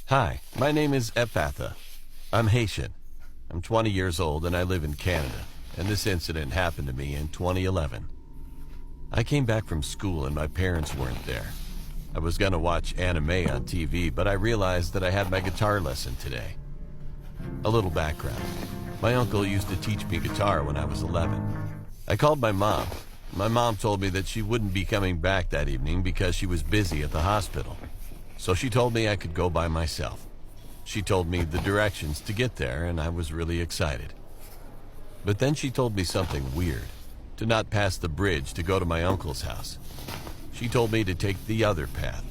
Hi, my name is Ephatha. I'm Haitian. I'm 20 years old and I live in Canada, and this incident happened to me in 2011. I came back from school and my parents weren't there. I was gonna watch anime on TV, but I realized that I had my guitar lesson today. A little background. My uncle used to teach me guitar when I was 11. I called my mom. My mom told me that she wouldn't be coming back that evening because she was busy at the hospital. So she told me I could go by myself. She told me the directions to get there, and I was really excited. But then she told me something weird, to not pass the bridge to go to my uncle's house. She told me to take the other path.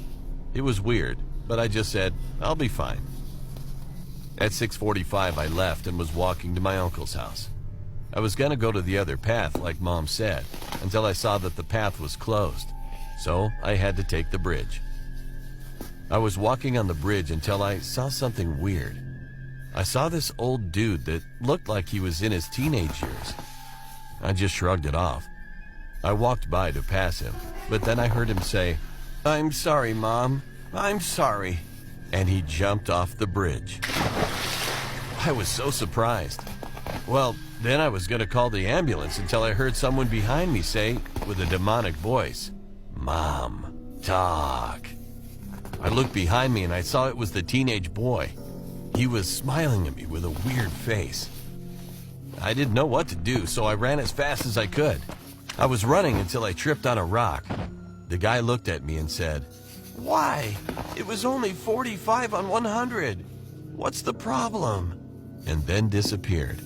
It was weird, but I just said, I'll be fine. At 6:45, I left and was walking to my uncle's house. I was gonna go to the other path, like Mom said, until I saw that the path was closed. So I had to take the bridge. I was walking on the bridge until I saw something weird. I saw this old dude that looked like he was in his teenage years. I just shrugged it off. I walked by to pass him, but then I heard him say, "I'm sorry, Mom. I'm sorry." And he jumped off the bridge. I was so surprised. Well, then I was going to call the ambulance until I heard someone behind me say, with a demonic voice, "Mom, talk." I looked behind me and I saw it was the teenage boy. He was smiling at me with a weird face. I didn't know what to do, so I ran as fast as I could. I was running until I tripped on a rock. The guy looked at me and said, "Why? It was only 45 on 100. What's the problem?" And then disappeared.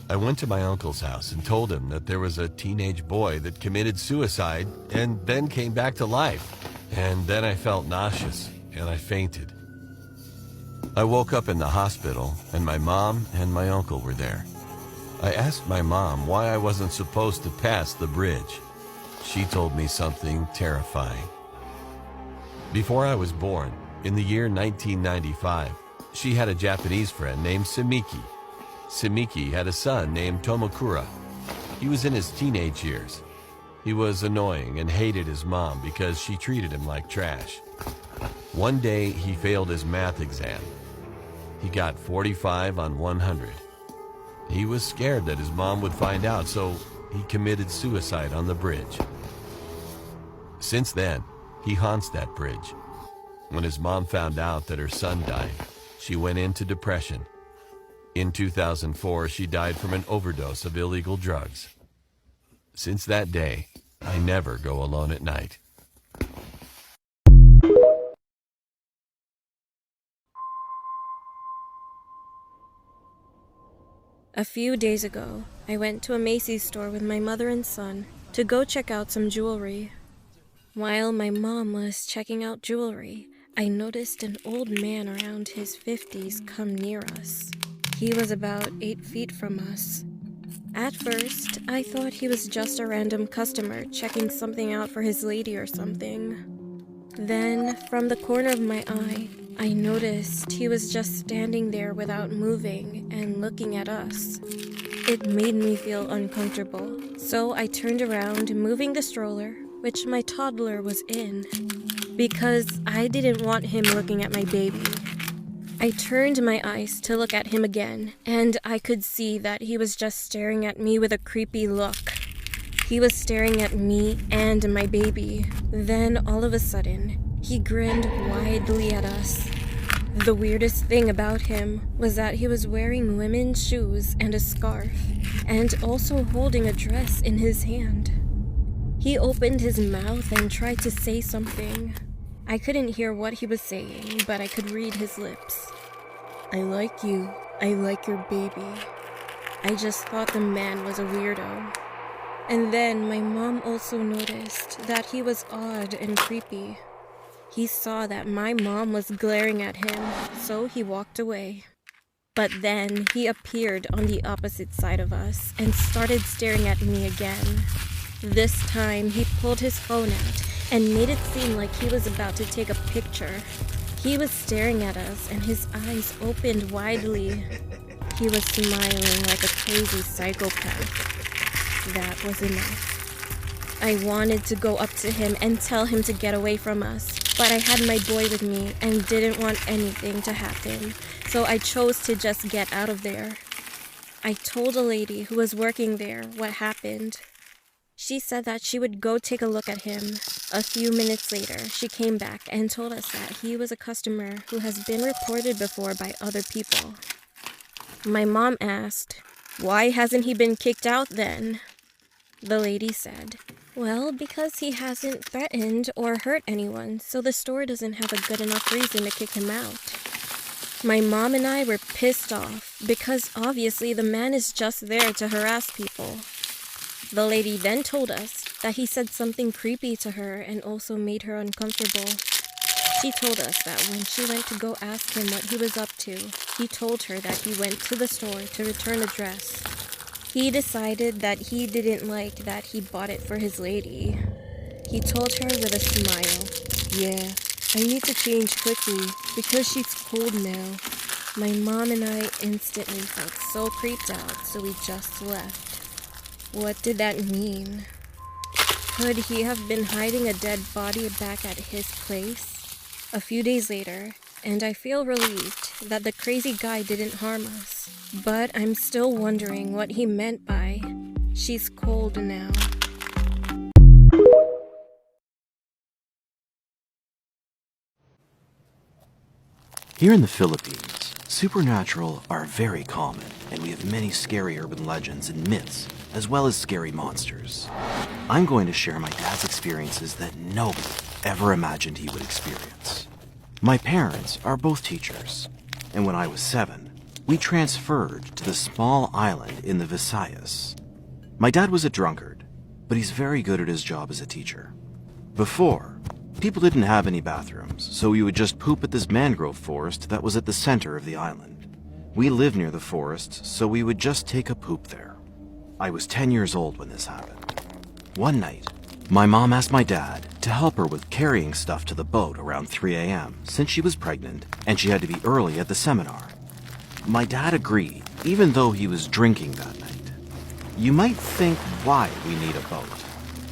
I went to my uncle's house and told him that there was a teenage boy that committed suicide and then came back to life. And then I felt nauseous and I fainted. I woke up in the hospital and my mom and my uncle were there. I asked my mom why I wasn't supposed to pass the bridge. She told me something terrifying. Before I was born, in the year 1995, she had a Japanese friend named Samiki. Samiki had a son named Tomokura. He was in his teenage years. He was annoying and hated his mom because she treated him like trash. One day, he failed his math exam. He got 45 on 100. He was scared that his mom would find out, so he committed suicide on the bridge. Since then, he haunts that bridge. When his mom found out that her son died, she went into depression. In 2004, she died from an overdose of illegal drugs. Since that day, I never go alone at night. A few days ago, I went to a Macy's store with my mother and son to go check out some jewelry. While my mom was checking out jewelry, I noticed an old man around his 50s come near us. He was about 8 feet from us. At first, I thought he was just a random customer checking something out for his lady or something. Then, from the corner of my eye, I noticed he was just standing there without moving and looking at us. It made me feel uncomfortable, so I turned around, moving the stroller, which my toddler was in, because I didn't want him looking at my baby. I turned my eyes to look at him again, and I could see that he was just staring at me with a creepy look. He was staring at me and my baby. Then, all of a sudden, he grinned widely at us. The weirdest thing about him was that he was wearing women's shoes and a scarf, and also holding a dress in his hand. He opened his mouth and tried to say something. I couldn't hear what he was saying, but I could read his lips. "I like you. I like your baby." I just thought the man was a weirdo. And then my mom also noticed that he was odd and creepy. He saw that my mom was glaring at him, so he walked away. But then he appeared on the opposite side of us and started staring at me again. This time he pulled his phone out and made it seem like he was about to take a picture. He was staring at us and his eyes opened widely. He was smiling like a crazy psychopath. That was enough. I wanted to go up to him and tell him to get away from us, But I had my boy with me and didn't want anything to happen, so I chose to just get out of there. I told a lady who was working there what happened. She said that she would go take a look at him. A few minutes later, she came back and told us that he was a customer who has been reported before by other people. My mom asked, "Why hasn't he been kicked out then?" The lady said, "Well, because he hasn't threatened or hurt anyone, so the store doesn't have a good enough reason to kick him out." My mom and I were pissed off because obviously the man is just there to harass people. The lady then told us that he said something creepy to her and also made her uncomfortable. She told us that when she went to go ask him what he was up to, he told her that he went to the store to return a dress. He decided that he didn't like that he bought it for his lady. He told her with a smile, "Yeah, I need to change quickly because she's cold now." My mom and I instantly felt so creeped out, so we just left. What did that mean? Could he have been hiding a dead body back at his place? A few days later, and I feel relieved that the crazy guy didn't harm us. But I'm still wondering what he meant by, "She's cold now." Here in the Philippines, supernatural are very common, and we have many scary urban legends and myths, as well as scary monsters. I'm going to share my dad's experiences that nobody ever imagined he would experience. My parents are both teachers, and when I was 7, we transferred to the small island in the Visayas. My dad was a drunkard, but he's very good at his job as a teacher. Before, people didn't have any bathrooms, so we would just poop at this mangrove forest that was at the center of the island. We lived near the forest, so we would just take a poop there. I was 10 years old when this happened. One night, my mom asked my dad to help her with carrying stuff to the boat around 3 a.m. since she was pregnant and she had to be early at the seminar. My dad agreed, even though he was drinking that night. You might think why we need a boat.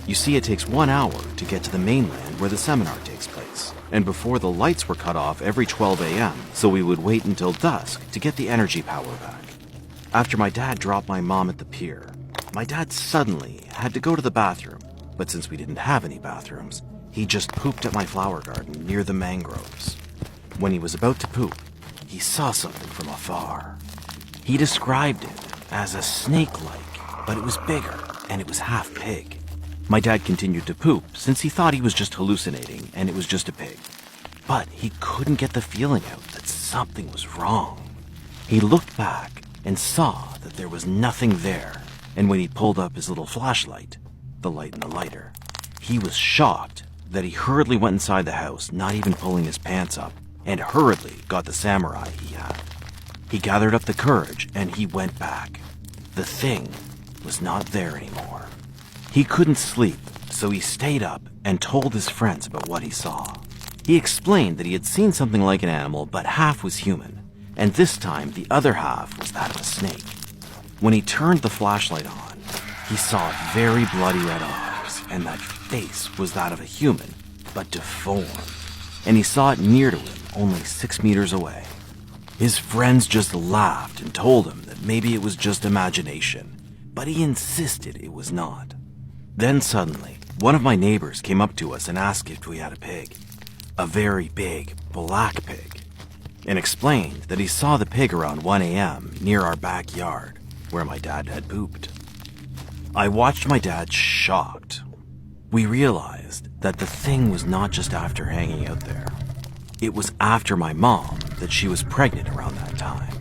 You see, it takes 1 hour to get to the mainland where the seminar takes place, and before the lights were cut off every 12 a.m., so we would wait until dusk to get the energy power back. After my dad dropped my mom at the pier, my dad suddenly had to go to the bathroom, but since we didn't have any bathrooms, he just pooped at my flower garden near the mangroves. When he was about to poop, he saw something from afar. He described it as a snake-like, but it was bigger and it was half pig. My dad continued to poop since he thought he was just hallucinating and it was just a pig. But he couldn't get the feeling out that something was wrong. He looked back and saw that there was nothing there, and when he pulled up his little flashlight, the light in the lighter, he was shocked that he hurriedly went inside the house, not even pulling his pants up, and hurriedly got the samurai he had. He gathered up the courage and he went back. The thing was not there anymore. He couldn't sleep, so he stayed up and told his friends about what he saw. He explained that he had seen something like an animal, but half was human, and this time the other half was that of a snake. When he turned the flashlight on, he saw very bloody red eyes, and that face was that of a human, but deformed, and he saw it near to him, only 6 meters away. His friends just laughed and told him that maybe it was just imagination, but he insisted it was not. Then suddenly, one of my neighbors came up to us and asked if we had a pig, a very big black pig, and explained that he saw the pig around 1 a.m. near our backyard, where my dad had pooped. I watched my dad shocked. We realized that the thing was not just after hanging out there. It was after my mom that she was pregnant around that time.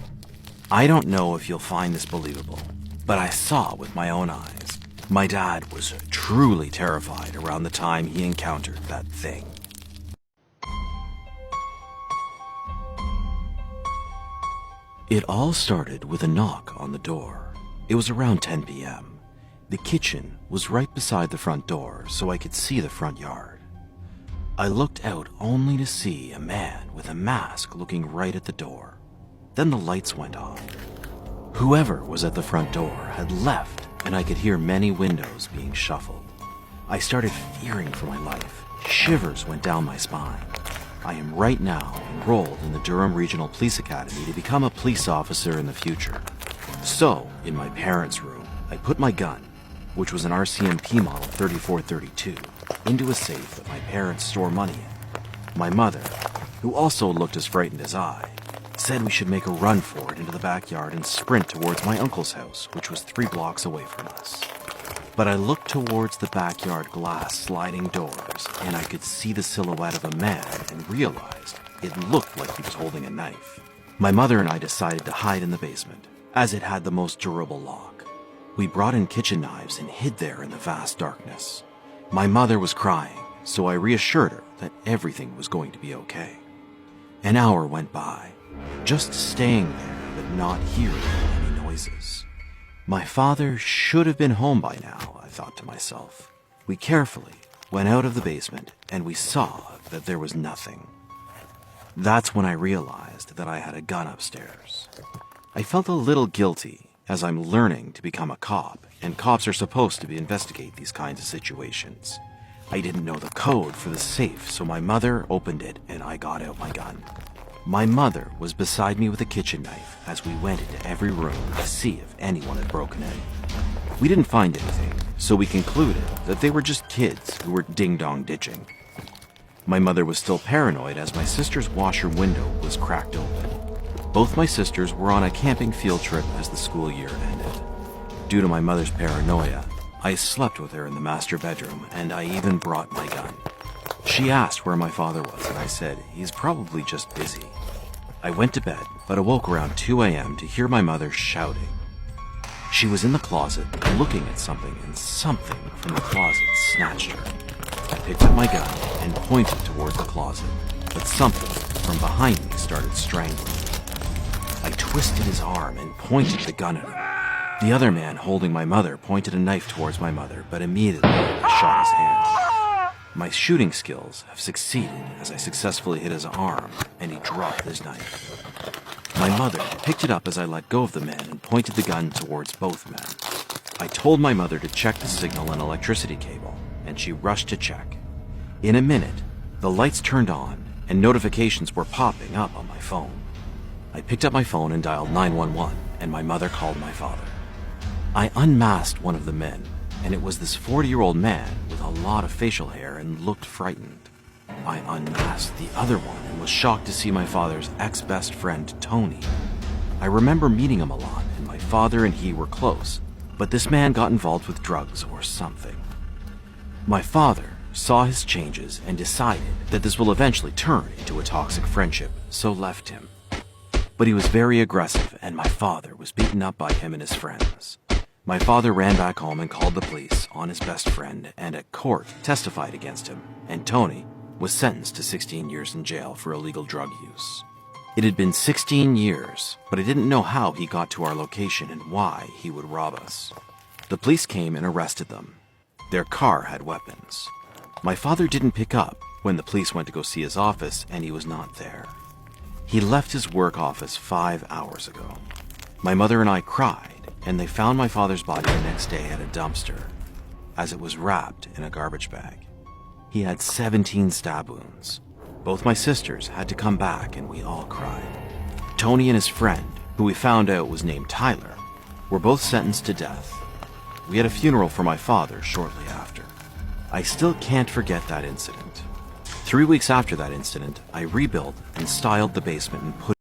I don't know if you'll find this believable, but I saw with my own eyes. My dad was truly terrified around the time he encountered that thing. It all started with a knock on the door. It was around 10 p.m. The kitchen was right beside the front door, so I could see the front yard. I looked out only to see a man with a mask looking right at the door. Then the lights went on. Whoever was at the front door had left, and I could hear many windows being shuffled. I started fearing for my life, Shivers went down my spine. I am right now enrolled in the Durham Regional Police Academy to become a police officer in the future. So, in my parents' room, I put my gun, which was an RCMP model 3432, into a safe that my parents store money in. My mother, who also looked as frightened as I, said we should make a run for it into the backyard and sprint towards my uncle's house, which was 3 blocks away from us. But I looked towards the backyard glass sliding doors, and I could see the silhouette of a man and realized it looked like he was holding a knife. My mother and I decided to hide in the basement, as it had the most durable lock. We brought in kitchen knives and hid there in the vast darkness. My mother was crying, so I reassured her that everything was going to be okay. An hour went by, just staying there but not hearing any noises. My father should have been home by now, I thought to myself. We carefully went out of the basement and we saw that there was nothing. That's when I realized that I had a gun upstairs. I felt a little guilty as I'm learning to become a cop, and cops are supposed to investigate these kinds of situations. I didn't know the code for the safe, so my mother opened it and I got out my gun. My mother was beside me with a kitchen knife as we went into every room to see if anyone had broken in. We didn't find anything, so we concluded that they were just kids who were ding-dong ditching. My mother was still paranoid as my sister's washer window was cracked open. Both my sisters were on a camping field trip as the school year ended. Due to my mother's paranoia, I slept with her in the master bedroom, and I even brought my gun. She asked where my father was, and I said, he's probably just busy. I went to bed, but awoke around 2 a.m. to hear my mother shouting. She was in the closet, looking at something, and something from the closet snatched her. I picked up my gun and pointed towards the closet, but something from behind me started strangling. I twisted his arm and pointed the gun at him. The other man holding my mother pointed a knife towards my mother, but immediately I shot his hand. My shooting skills have succeeded as I successfully hit his arm, and he dropped his knife. My mother picked it up as I let go of the man and pointed the gun towards both men. I told my mother to check the signal and electricity cable, and she rushed to check. In a minute, the lights turned on, and notifications were popping up on my phone. I picked up my phone and dialed 911, and my mother called my father. I unmasked one of the men, and it was this 40-year-old man with a lot of facial hair and looked frightened. I unmasked the other one and was shocked to see my father's ex-best friend, Tony. I remember meeting him a lot, and my father and he were close, but this man got involved with drugs or something. My father saw his changes and decided that this will eventually turn into a toxic friendship, so left him. But he was very aggressive, and my father was beaten up by him and his friends. My father ran back home and called the police on his best friend, and at court testified against him, and Tony was sentenced to 16 years in jail for illegal drug use. It had been 16 years, but I didn't know how he got to our location and why he would rob us. The police came and arrested them. Their car had weapons. My father didn't pick up when the police went to go see his office, and he was not there. He left his work office 5 hours ago. My mother and I cried, and they found my father's body the next day at a dumpster, as it was wrapped in a garbage bag. He had 17 stab wounds. Both my sisters had to come back, and we all cried. Tony and his friend, who we found out was named Tyler, were both sentenced to death. We had a funeral for my father shortly after. I still can't forget that incident. 3 weeks after that incident, I rebuilt and styled the basement and put